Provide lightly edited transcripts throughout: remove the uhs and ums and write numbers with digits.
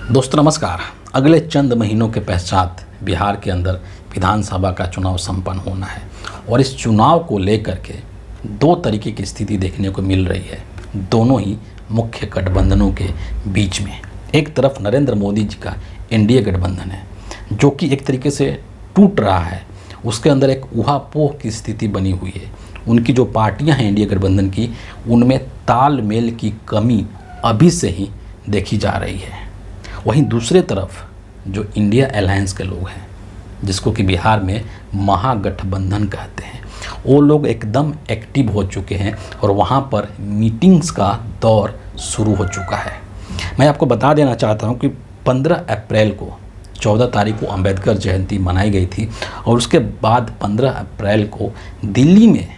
दोस्तों नमस्कार। अगले चंद महीनों के पश्चात बिहार के अंदर विधानसभा का चुनाव संपन्न होना है और इस चुनाव को लेकर के दो तरीके की स्थिति देखने को मिल रही है, दोनों ही मुख्य गठबंधनों के बीच में। एक तरफ नरेंद्र मोदी जी का एनडीए गठबंधन है जो कि एक तरीके से टूट रहा है, उसके अंदर एक ऊहापोह की स्थिति बनी हुई है। उनकी जो पार्टियां हैं एनडीए गठबंधन की, उनमें तालमेल की कमी अभी से ही देखी जा रही है। वहीं दूसरे तरफ जो इंडिया अलायंस के लोग हैं, जिसको कि बिहार में महागठबंधन कहते हैं, वो लोग एकदम एक्टिव हो चुके हैं और वहाँ पर मीटिंग्स का दौर शुरू हो चुका है। मैं आपको बता देना चाहता हूँ कि 15 अप्रैल को 14 तारीख को अंबेडकर जयंती मनाई गई थी और उसके बाद 15 अप्रैल को दिल्ली में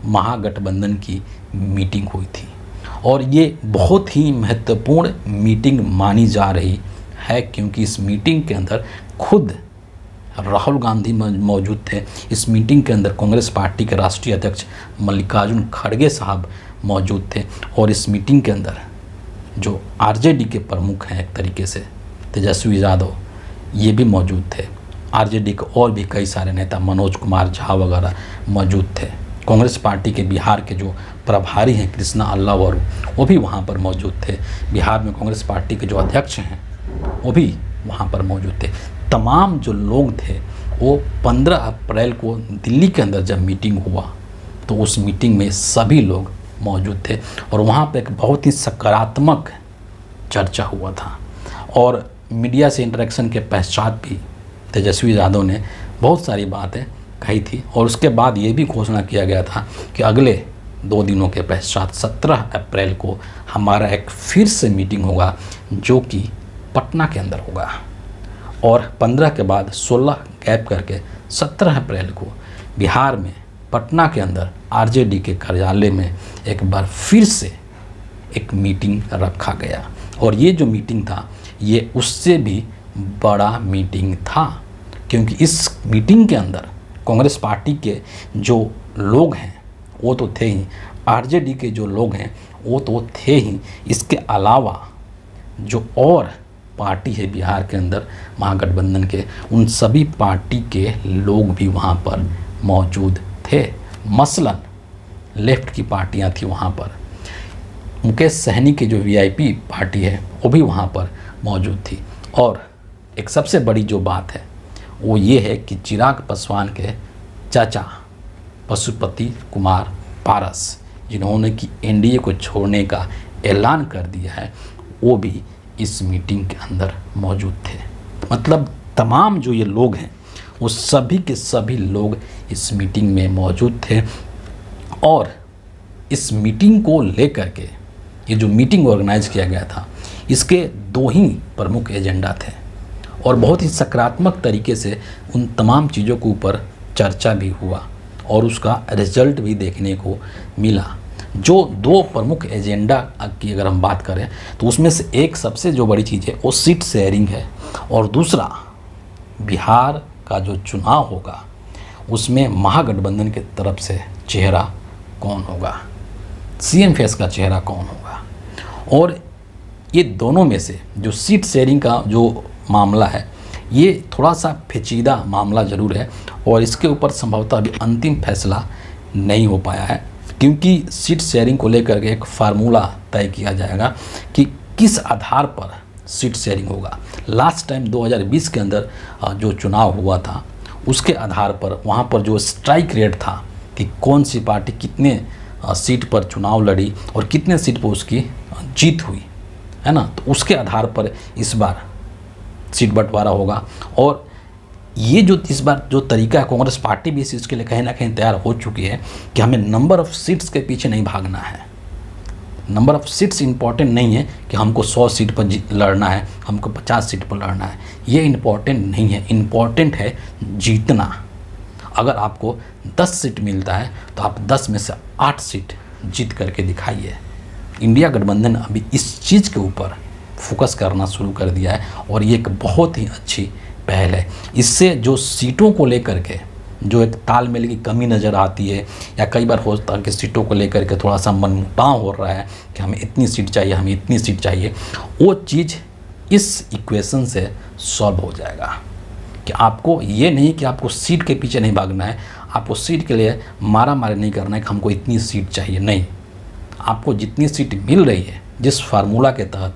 महागठबंधन की मीटिंग हुई थी और ये बहुत ही महत्वपूर्ण मीटिंग मानी जा रही है, क्योंकि इस मीटिंग के अंदर खुद राहुल गांधी मौजूद थे। इस मीटिंग के अंदर कांग्रेस पार्टी के राष्ट्रीय अध्यक्ष मल्लिकार्जुन खड़गे साहब मौजूद थे और इस मीटिंग के अंदर जो आरजेडी के प्रमुख हैं एक तरीके से तेजस्वी यादव, ये भी मौजूद थे। आरजेडी के और भी कई सारे नेता मनोज कुमार झा वगैरह मौजूद थे। कांग्रेस पार्टी के बिहार के जो प्रभारी हैं कृष्णा अल्लावरू, वो भी वहाँ पर मौजूद थे। बिहार में कांग्रेस पार्टी के जो अध्यक्ष हैं वो भी वहाँ पर मौजूद थे। तमाम जो लोग थे वो 15 अप्रैल को दिल्ली के अंदर जब मीटिंग हुआ तो उस मीटिंग में सभी लोग मौजूद थे और वहाँ पर एक बहुत ही सकारात्मक चर्चा हुआ था और मीडिया से इंटरेक्शन के पश्चात भी तेजस्वी यादव ने बहुत सारी बातें कही थी और उसके बाद ये भी घोषणा किया गया था कि अगले 2 दिनों के पश्चात 17 अप्रैल को हमारा एक फिर से मीटिंग होगा जो कि पटना के अंदर होगा और 15 के बाद 16 गैप करके 17 अप्रैल को बिहार में पटना के अंदर आरजेडी के कार्यालय में एक बार फिर से एक मीटिंग रखा गया। और ये जो मीटिंग था ये उससे भी बड़ा मीटिंग था, क्योंकि इस मीटिंग के अंदर कांग्रेस पार्टी के जो लोग हैं वो तो थे ही, आरजेडी के जो लोग हैं वो तो थे ही, इसके अलावा जो और पार्टी है बिहार के अंदर महागठबंधन के, उन सभी पार्टी के लोग भी वहाँ पर मौजूद थे। मसलन लेफ्ट की पार्टियाँ थी वहाँ पर, मुकेश सहनी की जो वीआईपी पार्टी है वो भी वहाँ पर मौजूद थी। और एक सबसे बड़ी जो बात है वो ये है कि चिराग पासवान के चाचा पशुपति कुमार पारस, जिन्होंने कि एनडीए को छोड़ने का ऐलान कर दिया है, वो भी इस मीटिंग के अंदर मौजूद थे। मतलब तमाम जो ये लोग हैं वो सभी के सभी लोग इस मीटिंग में मौजूद थे और इस मीटिंग को लेकर के ये जो मीटिंग ऑर्गेनाइज किया गया था इसके 2 ही प्रमुख एजेंडा थे और बहुत ही सकारात्मक तरीके से उन तमाम चीज़ों के ऊपर चर्चा भी हुआ और उसका रिजल्ट भी देखने को मिला। जो 2 प्रमुख एजेंडा की अगर हम बात करें तो उसमें से एक सबसे जो बड़ी चीज़ है वो सीट शेयरिंग है और दूसरा बिहार का जो चुनाव होगा उसमें महागठबंधन की तरफ से चेहरा कौन होगा, सीएम फेस का चेहरा कौन होगा। और ये दोनों में से जो सीट शेयरिंग का जो मामला है ये थोड़ा सा पेचीदा मामला ज़रूर है और इसके ऊपर संभवतः अभी अंतिम फैसला नहीं हो पाया है, क्योंकि सीट शेयरिंग को लेकर के एक फार्मूला तय किया जाएगा कि किस आधार पर सीट शेयरिंग होगा। लास्ट टाइम 2020 के अंदर जो चुनाव हुआ था उसके आधार पर वहाँ पर जो स्ट्राइक रेट था कि कौन सी पार्टी कितने सीट पर चुनाव लड़ी और कितने सीट पर उसकी जीत हुई, है ना, तो उसके आधार पर इस बार सीट बंटवारा होगा। और ये जो इस बार जो तरीका है, कांग्रेस पार्टी भी इस चीज़ के लिए कहीं ना कहीं तैयार हो चुकी है कि हमें नंबर ऑफ़ सीट्स के पीछे नहीं भागना है। नंबर ऑफ़ सीट्स इम्पॉर्टेंट नहीं है कि हमको 100 सीट पर लड़ना है, हमको 50 सीट पर लड़ना है, ये इम्पॉर्टेंट नहीं है। इम्पॉर्टेंट है जीतना। अगर आपको 10 सीट मिलता है तो आप 10 में से 8 सीट जीत करके दिखाइए। इंडिया गठबंधन अभी इस चीज़ के ऊपर फोकस करना शुरू कर दिया है और ये एक बहुत ही अच्छी पहल है। इससे जो सीटों को लेकर के जो एक तालमेल की कमी नज़र आती है या कई बार होता है कि सीटों को लेकर के थोड़ा सा मनमुटाव हो रहा है कि हमें इतनी सीट चाहिए, हमें इतनी सीट चाहिए, वो चीज़ इस इक्वेशन से सॉल्व हो जाएगा कि आपको ये नहीं कि आपको सीट के पीछे नहीं भागना है, आपको सीट के लिए मारा मारी नहीं करना है कि हमको इतनी सीट चाहिए, नहीं। आपको जितनी सीट मिल रही है जिस फार्मूला के तहत,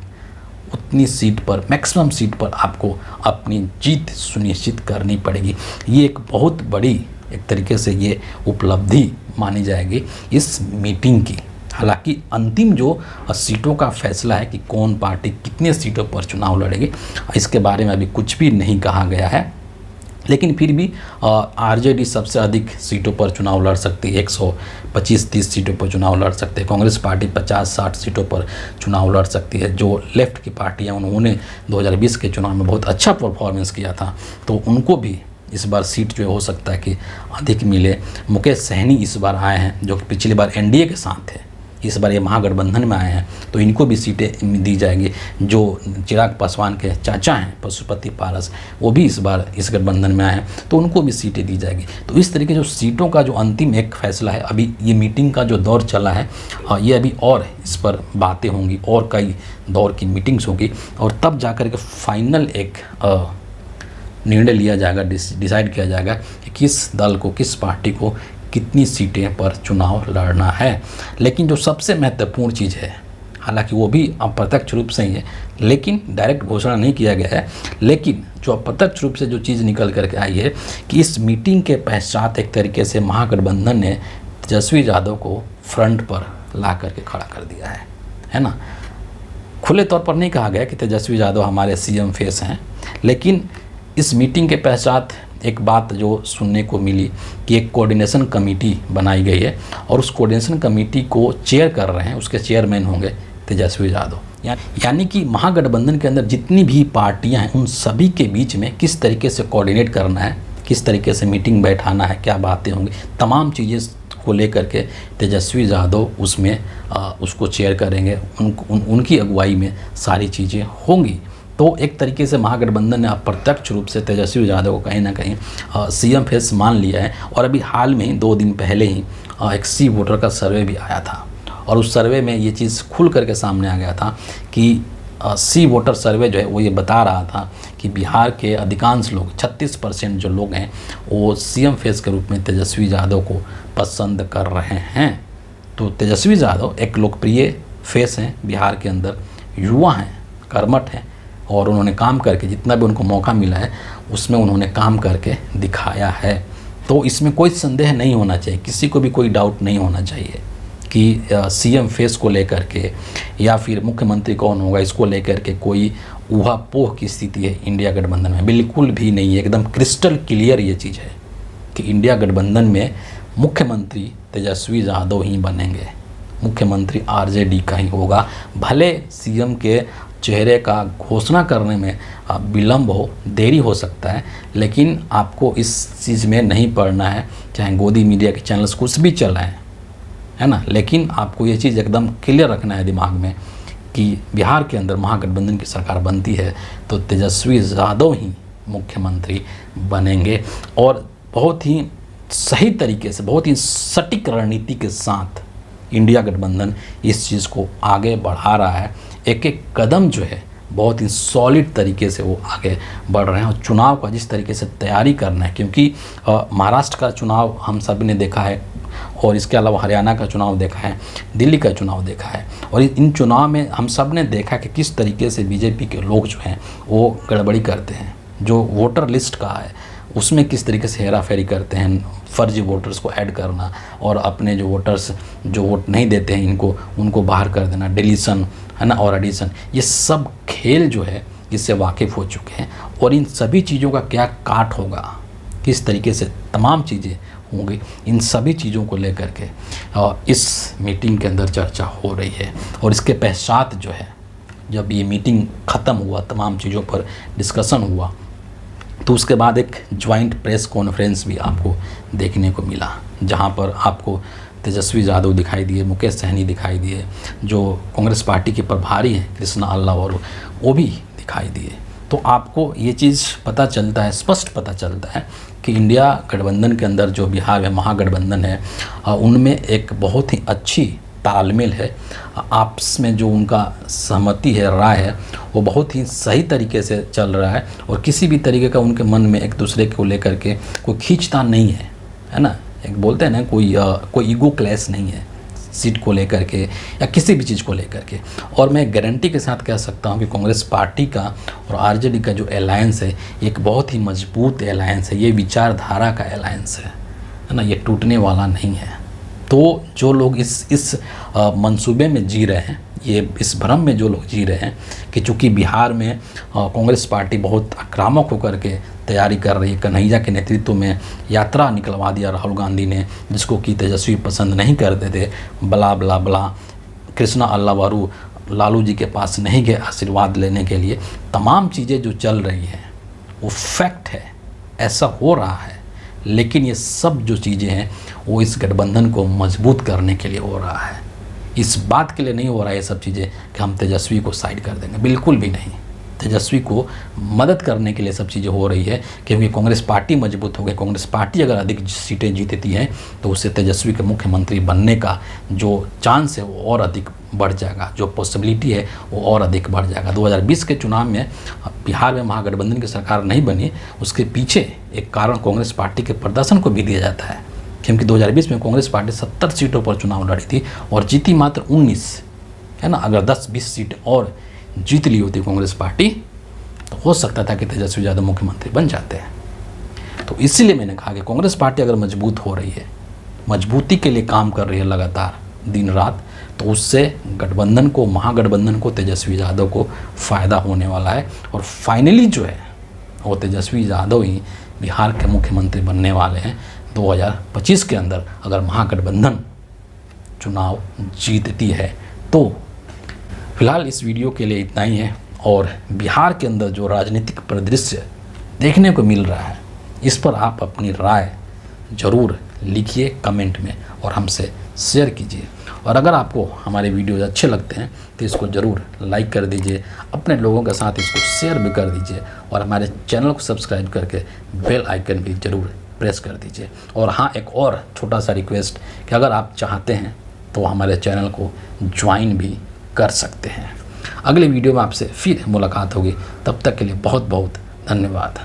उतनी सीट पर, मैक्सिमम सीट पर आपको अपनी जीत सुनिश्चित करनी पड़ेगी। ये एक बहुत बड़ी एक तरीके से ये उपलब्धि मानी जाएगी इस मीटिंग की। हालांकि अंतिम जो सीटों का फैसला है कि कौन पार्टी कितने सीटों पर चुनाव लड़ेगी, इसके बारे में अभी कुछ भी नहीं कहा गया है। लेकिन फिर भी आरजेडी सबसे अधिक सीटों पर चुनाव लड़ सकती है, 125-30 सीटों पर चुनाव लड़ सकते हैं। कांग्रेस पार्टी 50-60 सीटों पर चुनाव लड़ सकती है। जो लेफ्ट की पार्टियां, उन्होंने 2020 के चुनाव में बहुत अच्छा परफॉर्मेंस किया था, तो उनको भी इस बार सीट जो हो सकता है कि अधिक मिले। मुकेश सहनी इस बार आए हैं, जो कि पिछली बार एनडीए के साथ थे, इस बार ये महागठबंधन में आए हैं, तो इनको भी सीटें दी जाएंगी। जो चिराग पासवान के चाचा हैं पशुपति पारस, वो भी इस बार इस गठबंधन में आए हैं, तो उनको भी सीटें दी जाएगी। तो इस तरीके जो सीटों का जो अंतिम एक फैसला है, अभी ये मीटिंग का जो दौर चला है, ये अभी और इस पर बातें होंगी और कई दौर की मीटिंग्स होगी, और तब जाकर के फाइनल एक निर्णय लिया जाएगा, डिसाइड किया जाएगा कि किस दल को, किस पार्टी को कितनी सीटें पर चुनाव लड़ना है। लेकिन जो सबसे महत्वपूर्ण चीज़ है, हालांकि वो भी अप्रत्यक्ष रूप से ही है, लेकिन डायरेक्ट घोषणा नहीं किया गया है, लेकिन जो अप्रत्यक्ष रूप से जो चीज़ निकल करके आई है कि इस मीटिंग के पश्चात एक तरीके से महागठबंधन ने तेजस्वी यादव को फ्रंट पर ला करके खड़ा कर दिया है ना। खुले तौर पर नहीं कहा गया कि तेजस्वी यादव हमारे सीएम फेस हैं, लेकिन इस मीटिंग के पश्चात एक बात जो सुनने को मिली कि एक कोऑर्डिनेशन कमेटी बनाई गई है, और उस कोऑर्डिनेशन कमेटी को चेयर कर रहे हैं, उसके चेयरमैन होंगे तेजस्वी यादव। यानी कि महागठबंधन के अंदर जितनी भी पार्टियां हैं, उन सभी के बीच में किस तरीके से कोऑर्डिनेट करना है, किस तरीके से मीटिंग बैठाना है, क्या बातें होंगी, तमाम चीज़ें को लेकर के तेजस्वी यादव उसमें उसको चेयर करेंगे, उनकी अगुवाई में सारी चीज़ें होंगी। तो एक तरीके से महागठबंधन ने अप्रत्यक्ष रूप से तेजस्वी यादव को कहीं ना कहीं सीएम फेस मान लिया है। और अभी हाल में ही 2 दिन पहले ही एक सी वोटर का सर्वे भी आया था, और उस सर्वे में ये चीज़ खुल करके सामने आ गया था कि सी वोटर सर्वे जो है वो ये बता रहा था कि बिहार के अधिकांश लोग, 36% जो लोग हैं, वो सीएम फेस के रूप में तेजस्वी यादव को पसंद कर रहे हैं। तो तेजस्वी यादव एक लोकप्रिय फेस हैं बिहार के अंदर, युवा हैं, कर्मठ हैं, और उन्होंने काम करके, जितना भी उनको मौका मिला है उसमें उन्होंने काम करके दिखाया है। तो इसमें कोई संदेह नहीं होना चाहिए, किसी को भी कोई डाउट नहीं होना चाहिए कि सीएम फेस को लेकर के या फिर मुख्यमंत्री कौन होगा इसको लेकर के कोई ऊहापोह की स्थिति है इंडिया गठबंधन में, बिल्कुल भी नहीं है। एकदम क्रिस्टल क्लियर ये चीज़ है कि इंडिया गठबंधन में मुख्यमंत्री तेजस्वी यादव ही बनेंगे, मुख्यमंत्री आरजेडी का ही होगा। भले सीएम के चेहरे का घोषणा करने में विलम्ब हो, देरी हो सकता है, लेकिन आपको इस चीज़ में नहीं पड़ना है, चाहे गोदी मीडिया के चैनल्स कुछ भी चल रहे हैं, है ना। लेकिन आपको ये चीज़ एकदम क्लियर रखना है दिमाग में कि बिहार के अंदर महागठबंधन की सरकार बनती है तो तेजस्वी यादव ही मुख्यमंत्री बनेंगे। और बहुत ही सही तरीके से, बहुत ही सटीक रणनीति के साथ इंडिया गठबंधन इस चीज़ को आगे बढ़ा रहा है। एक एक कदम जो है बहुत ही सॉलिड तरीके से वो आगे बढ़ रहे हैं। और चुनाव का जिस तरीके से तैयारी करना है, क्योंकि महाराष्ट्र का चुनाव हम सब ने देखा है, और इसके अलावा हरियाणा का चुनाव देखा है, दिल्ली का चुनाव देखा है, और इन चुनाव में हम सब ने देखा कि किस तरीके से बीजेपी के लोग जो हैं वो गड़बड़ी करते हैं। जो वोटर लिस्ट का है उसमें किस तरीके से हेरा फेरी करते हैं, फर्जी वोटर्स को ऐड करना, और अपने जो वोटर्स जो वोट नहीं देते हैं उनको बाहर कर देना, डिलीशन, है ना, और एडिशन, ये सब खेल जो है इससे वाकिफ़ हो चुके हैं। और इन सभी चीज़ों का क्या काट होगा, किस तरीके से तमाम चीज़ें होंगी, इन सभी चीज़ों को लेकर के इस मीटिंग के अंदर चर्चा हो रही है। और इसके पश्चात जो है, जब ये मीटिंग ख़त्म हुआ, तमाम चीज़ों पर डिस्कशन हुआ, तो उसके बाद एक ज्वाइंट प्रेस कॉन्फ्रेंस भी आपको देखने को मिला, जहां पर आपको तेजस्वी यादव दिखाई दिए, मुकेश सहनी दिखाई दिए, जो कांग्रेस पार्टी के प्रभारी हैं कृष्णा अल्लाह, और वो भी दिखाई दिए। तो आपको ये चीज़ पता चलता है, स्पष्ट पता चलता है कि इंडिया गठबंधन के अंदर जो बिहार में महागठबंधन है, उनमें एक बहुत ही अच्छी तालमेल है। आपस में जो उनका सहमति है, राय है, वो बहुत ही सही तरीके से चल रहा है और किसी भी तरीके का उनके मन में एक दूसरे को लेकर के कोई खींचतान नहीं है ना। एक बोलते हैं ना, कोई ईगो क्लैश नहीं है सीट को लेकर के या किसी भी चीज़ को लेकर के। और मैं गारंटी के साथ कह सकता हूँ कि कांग्रेस पार्टी का और आरजेडी का जो अलायंस है एक बहुत ही मजबूत अलायंस है, ये विचारधारा का अलायंस है ना, ये टूटने वाला नहीं है। तो जो लोग इस मंसूबे में जी रहे हैं, ये इस भ्रम में जो लोग जी रहे हैं कि चूँकि बिहार में कांग्रेस पार्टी बहुत आक्रामक होकर के तैयारी कर रही है, कन्हैया के नेतृत्व में यात्रा निकलवा दिया राहुल गांधी ने, जिसको कि तेजस्वी पसंद नहीं करते थे, बला बला बला, कृष्णा अल्लावारू लालू जी के पास नहीं गए आशीर्वाद लेने के लिए, तमाम चीज़ें जो चल रही हैं वो फैक्ट है, ऐसा हो रहा है। लेकिन ये सब जो चीज़ें हैं वो इस गठबंधन को मजबूत करने के लिए हो रहा है, इस बात के लिए नहीं हो रहा है ये सब चीज़ें कि हम तेजस्वी को साइड कर देंगे, बिल्कुल भी नहीं। तेजस्वी को मदद करने के लिए सब चीज़ें हो रही है, क्योंकि कांग्रेस पार्टी मजबूत हो गई। कांग्रेस पार्टी अगर अधिक सीटें जीतती है तो उससे तेजस्वी के मुख्यमंत्री बनने का जो चांस है वो और अधिक बढ़ जाएगा, जो पॉसिबिलिटी है वो और अधिक बढ़ जाएगा। 2020 के चुनाव में बिहार में महागठबंधन की सरकार नहीं बनी, उसके पीछे एक कारण कांग्रेस पार्टी के प्रदर्शन को भी दिया जाता है, क्योंकि 2020 में कांग्रेस पार्टी 70 सीटों पर चुनाव लड़ी थी और जीती मात्र 19, है ना। अगर 10-20 सीटें और जीत ली होती कांग्रेस पार्टी तो हो सकता था कि तेजस्वी यादव मुख्यमंत्री बन जाते हैं। तो इसीलिए मैंने कहा कि कांग्रेस पार्टी अगर मजबूत हो रही है, मजबूती के लिए काम कर रही है लगातार दिन रात, तो उससे गठबंधन को, महागठबंधन को, तेजस्वी यादव को फ़ायदा होने वाला है। और फाइनली जो है वो तेजस्वी यादव ही बिहार के मुख्यमंत्री बनने वाले हैं 2025 के अंदर, अगर महागठबंधन चुनाव जीतती है तो। फिलहाल इस वीडियो के लिए इतना ही है। और बिहार के अंदर जो राजनीतिक परिदृश्य देखने को मिल रहा है, इस पर आप अपनी राय ज़रूर लिखिए कमेंट में और हमसे शेयर कीजिए। और अगर आपको हमारे वीडियोज़ अच्छे लगते हैं तो इसको ज़रूर लाइक कर दीजिए, अपने लोगों के साथ इसको शेयर भी कर दीजिए और हमारे चैनल को सब्सक्राइब करके बेल आइकन भी ज़रूर प्रेस कर दीजिए। और हाँ, एक और छोटा सा रिक्वेस्ट कि अगर आप चाहते हैं तो हमारे चैनल को ज्वाइन भी कर सकते हैं। अगले वीडियो में आपसे फिर मुलाकात होगी, तब तक के लिए बहुत बहुत धन्यवाद।